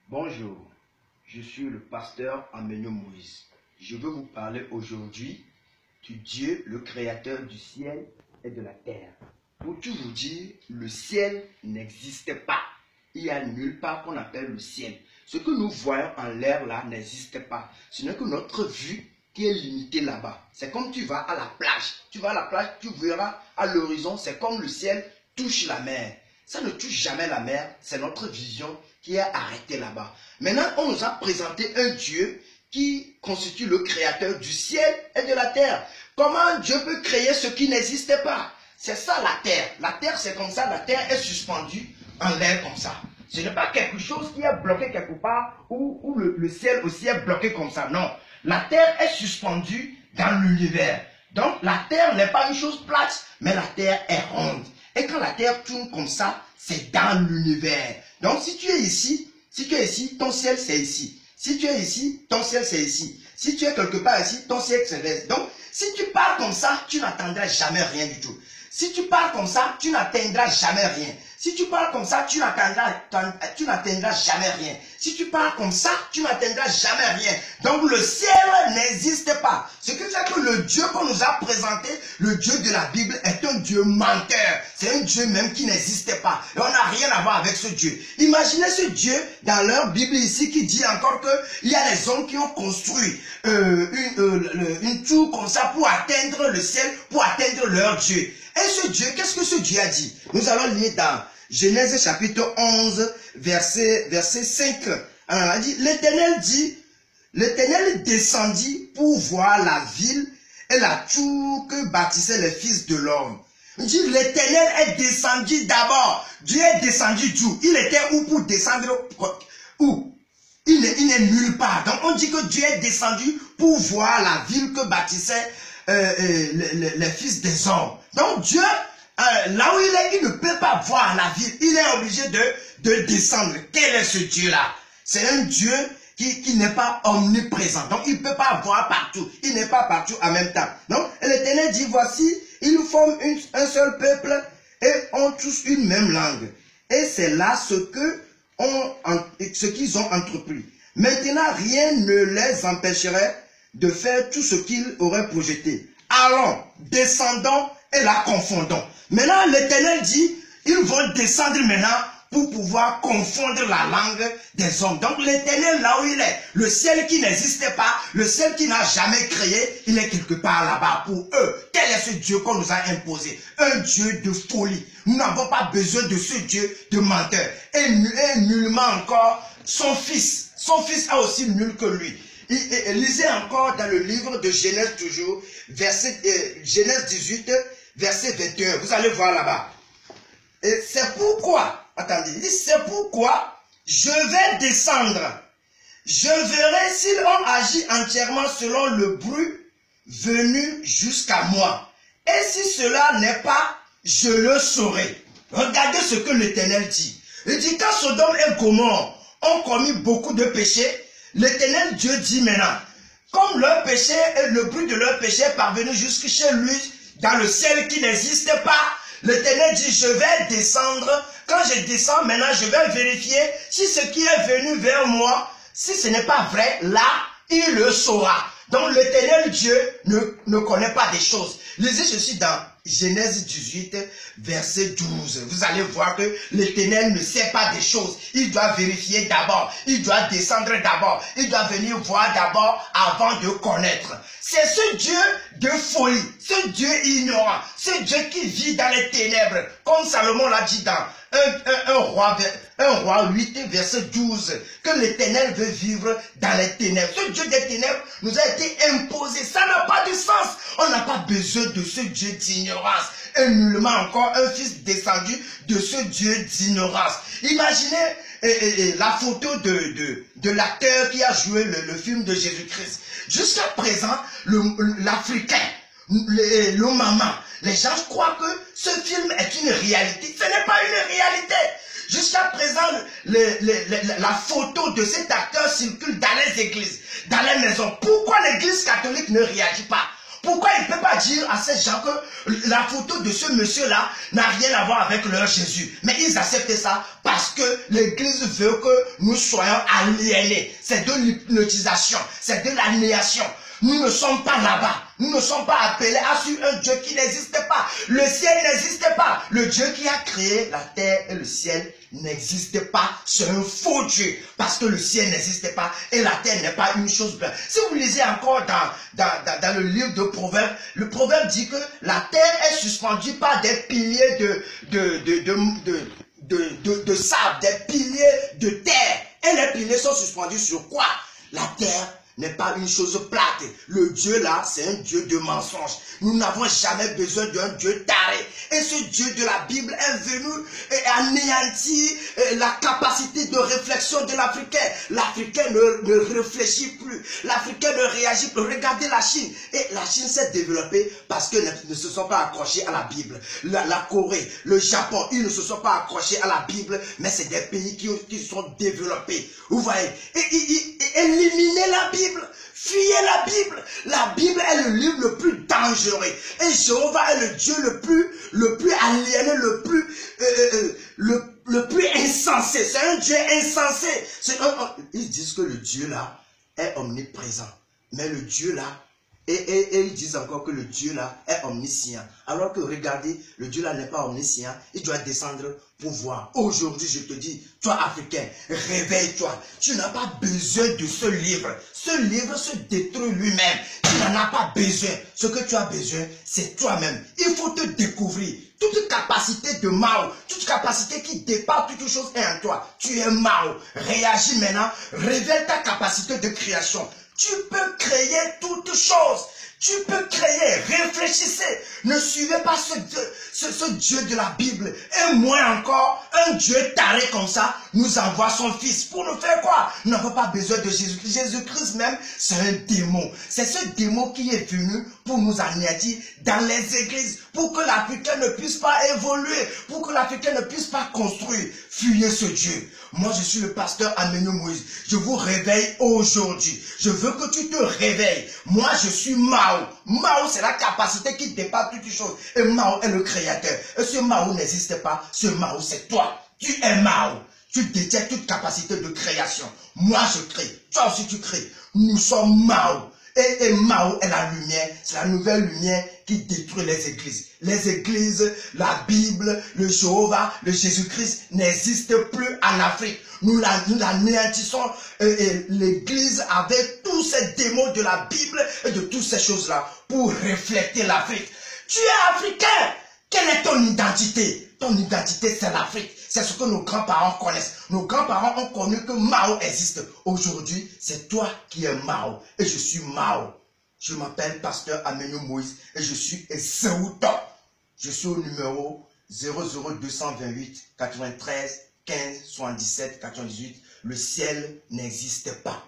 Bonjour, je suis le pasteur Amenyo Moïse. Je veux vous parler aujourd'hui du Dieu, le créateur du ciel et de la terre. Pour tout vous dire, le ciel n'existait pas. Il n'y a nulle part qu'on appelle le ciel. Ce que nous voyons en l'air là n'existe pas. Ce n'est que notre vue qui est limitée là-bas. C'est comme tu vas à la plage. Tu vas à la plage, tu verras à l'horizon, c'est comme le ciel touche la mer. Ça ne touche jamais la mer, c'est notre vision qui est arrêtée là-bas. Maintenant, on nous a présenté un Dieu qui constitue le créateur du ciel et de la terre. Comment Dieu peut créer ce qui n'existait pas? C'est ça la terre. La terre, c'est comme ça, la terre est suspendue en l'air comme ça. Ce n'est pas quelque chose qui est bloqué quelque part ou le ciel aussi est bloqué comme ça. Non, la terre est suspendue dans l'univers. Donc la terre n'est pas une chose plate, mais la terre est ronde. Et quand la terre tourne comme ça, c'est dans l'univers. Donc si tu es ici, ton ciel c'est ici. Si tu es ici, ton ciel c'est ici. Si tu es quelque part ici, ton ciel c'est là. Donc si tu pars comme ça, tu n'attendras jamais rien du tout. Si tu pars comme ça, tu n'atteindras jamais rien. Si tu pars comme ça, tu n'atteindras jamais rien. Si tu pars comme ça, tu n'atteindras jamais rien. Donc le ciel n'existe pas. Ce qui fait que le Dieu qu'on nous a présenté, le Dieu de la Bible, est un Dieu menteur. C'est un Dieu même qui n'existe pas. Et on n'a rien à voir avec ce Dieu. Imaginez ce Dieu dans leur Bible ici qui dit encore qu'il y a des hommes qui ont construit une tour comme ça pour atteindre le ciel, pour atteindre leur Dieu. Et ce Dieu, qu'est-ce que ce Dieu a dit? Nous allons lire dans Genèse chapitre 11, verset 5. Alors, on a dit, l'Éternel descendit pour voir la ville et la tour que bâtissaient les fils de l'homme. Il dit, l'Éternel est descendu d'abord. Dieu est descendu d'où? Il était où pour descendre? Où? Il n'est nulle part. Donc on dit que Dieu est descendu pour voir la ville que bâtissaient les fils des hommes. Donc Dieu, là où il est, il ne peut pas voir la ville. Il est obligé de descendre. Quel est ce Dieu-là? C'est un Dieu qui n'est pas omniprésent. Donc il ne peut pas voir partout. Il n'est pas partout en même temps. Donc l'Éternel dit, voici, ils forment un seul peuple et ont tous une même langue. Et c'est là ce qu'ils ont entrepris. Maintenant, rien ne les empêcherait de faire tout ce qu'ils auraient projeté. Allons, descendons et la confondons. Maintenant, l'Éternel dit, ils vont descendre maintenant pour pouvoir confondre la langue des hommes. Donc l'Éternel, là où il est, le ciel qui n'existait pas, le ciel qui n'a jamais créé, il est quelque part là-bas pour eux. Quel est ce Dieu qu'on nous a imposé? Un Dieu de folie. Nous n'avons pas besoin de ce Dieu de menteur. Et nullement encore son fils. Son fils a aussi nul que lui. Lisez encore dans le livre de Genèse toujours, Genèse 18, verset 21. Vous allez voir là-bas. Et c'est pourquoi, attendez, il dit, c'est pourquoi je vais descendre. Je verrai s'ils ont agi entièrement selon le bruit venu jusqu'à moi. Et si cela n'est pas, je le saurai. Regardez ce que l'Éternel dit. Il dit, quand Sodome et Gomorrhe ont commis beaucoup de péchés, l'Éternel Dieu dit maintenant, comme leur péché et le bruit de leur péché est parvenu jusque chez lui, dans le ciel qui n'existe pas, l'Éternel dit, je vais descendre. Quand je descends maintenant, je vais vérifier si ce qui est venu vers moi, si ce n'est pas vrai, là, il le saura. Donc l'Éternel Dieu ne connaît pas des choses. Lisez ceci dans Genèse 18, verset 12. Vous allez voir que l'Éternel ne sait pas des choses. Il doit vérifier d'abord. Il doit descendre d'abord. Il doit venir voir d'abord avant de connaître. C'est ce Dieu de folie, ce Dieu ignorant, ce Dieu qui vit dans les ténèbres. Comme Salomon l'a dit dans un roi 8, verset 12, que l'Éternel veut vivre dans les ténèbres. Ce Dieu des ténèbres nous a été imposé. Ça n'a pas de sens. On n'a pas besoin de ce Dieu d'ignorance. Et nullement encore un fils descendu de ce Dieu d'ignorance. Imaginez la photo de l'acteur qui a joué le film de Jésus-Christ. Jusqu'à présent, l'Africain, le maman, les gens croient que ce film est une réalité. Ce n'est pas une réalité. Jusqu'à présent, la photo de cet acteur circule dans les églises, dans les maisons. Pourquoi l'église catholique ne réagit pas? Pourquoi il ne peut pas dire à ces gens que la photo de ce monsieur-là n'a rien à voir avec leur Jésus? Mais ils acceptent ça parce que l'Église veut que nous soyons aliénés. C'est de l'hypnotisation, c'est de l'aliénation. Nous ne sommes pas là-bas. Nous ne sommes pas appelés à suivre un Dieu qui n'existe pas. Le ciel n'existe pas. Le Dieu qui a créé la terre et le ciel n'existe pas. C'est un faux Dieu. Parce que le ciel n'existe pas et la terre n'est pas une chose blanche. Si vous lisez encore dans le livre de Proverbes, le Proverbe dit que la terre est suspendue par des piliers de sable, des piliers de terre. Et les piliers sont suspendus sur quoi? La terre n'est pas une chose plate. Le Dieu là, c'est un Dieu de mensonge. Nous n'avons jamais besoin d'un Dieu taré. Et ce Dieu de la Bible est venu anéantir la capacité de réflexion de l'Africain. L'Africain ne réfléchit plus. L'Africain ne réagit plus. Regardez la Chine. Et la Chine s'est développée parce qu'ils ne se sont pas accrochés à la Bible. La Corée, le Japon, ils ne se sont pas accrochés à la Bible, mais c'est des pays qui sont développés. Vous voyez? Et éliminez la Bible. Fuyez la Bible. La Bible est le livre le plus dangereux. Et Jéhovah est le Dieu le plus aliéné, le plus insensé. C'est un Dieu insensé. Ils disent que le Dieu là est omniprésent. Mais le Dieu là, et ils disent encore que le Dieu là est omniscient. Alors que regardez, le Dieu là n'est pas omniscient. Il doit descendre pour voir. Aujourd'hui, je te dis, toi Africain, réveille-toi. Tu n'as pas besoin de ce livre. Ce livre se détruit lui-même. Tu n'en as pas besoin. Ce que tu as besoin, c'est toi-même. Il faut te découvrir. Toute capacité de Mao, toute capacité qui dépasse toute chose est en toi. Tu es Mao. Réagis maintenant. Révèle ta capacité de création. Tu peux créer toutes choses. Tu peux créer. Réfléchissez. Ne suivez pas ce Dieu de la Bible. Et moins encore, un Dieu taré comme ça nous envoie son fils. Pour nous faire quoi? Nous n'avons pas besoin de Jésus-Christ. Jésus-Christ même, c'est un démon. C'est ce démon qui est venu pour nous anéantir dans les églises. Pour que l'Africain ne puisse pas évoluer. Pour que l'Africain ne puisse pas construire. Fuyez ce Dieu. Moi, je suis le pasteur Amenyo Moïse. Je vous réveille aujourd'hui. Je veux que tu te réveilles. Moi, je suis Mao. Mao, c'est la capacité qui dépasse toutes choses. Et Mao est le créateur. Et ce Mao n'existe pas. Ce Mao, c'est toi. Tu es Mao. Tu détiens toute capacité de création. Moi, je crée. Toi aussi, tu crées. Nous sommes Mao. Et Mao est la lumière. C'est la nouvelle lumière qui détruit les églises. Les églises, la Bible, le Jéhovah, le Jésus-Christ n'existent plus en Afrique. Nous l'anéantissons l'église avec tous ces démons de la Bible et de toutes ces choses-là pour refléter l'Afrique. Tu es africain. Quelle est ton identité? Ton identité, c'est l'Afrique. C'est ce que nos grands-parents connaissent. Nos grands-parents ont connu que Mao existe. Aujourd'hui, c'est toi qui es Mao. Et je suis Mao. Je m'appelle pasteur Amenyo Moïse et je suis Zéouto. Je suis au numéro 00228 93 15 77 98. Le ciel n'existe pas.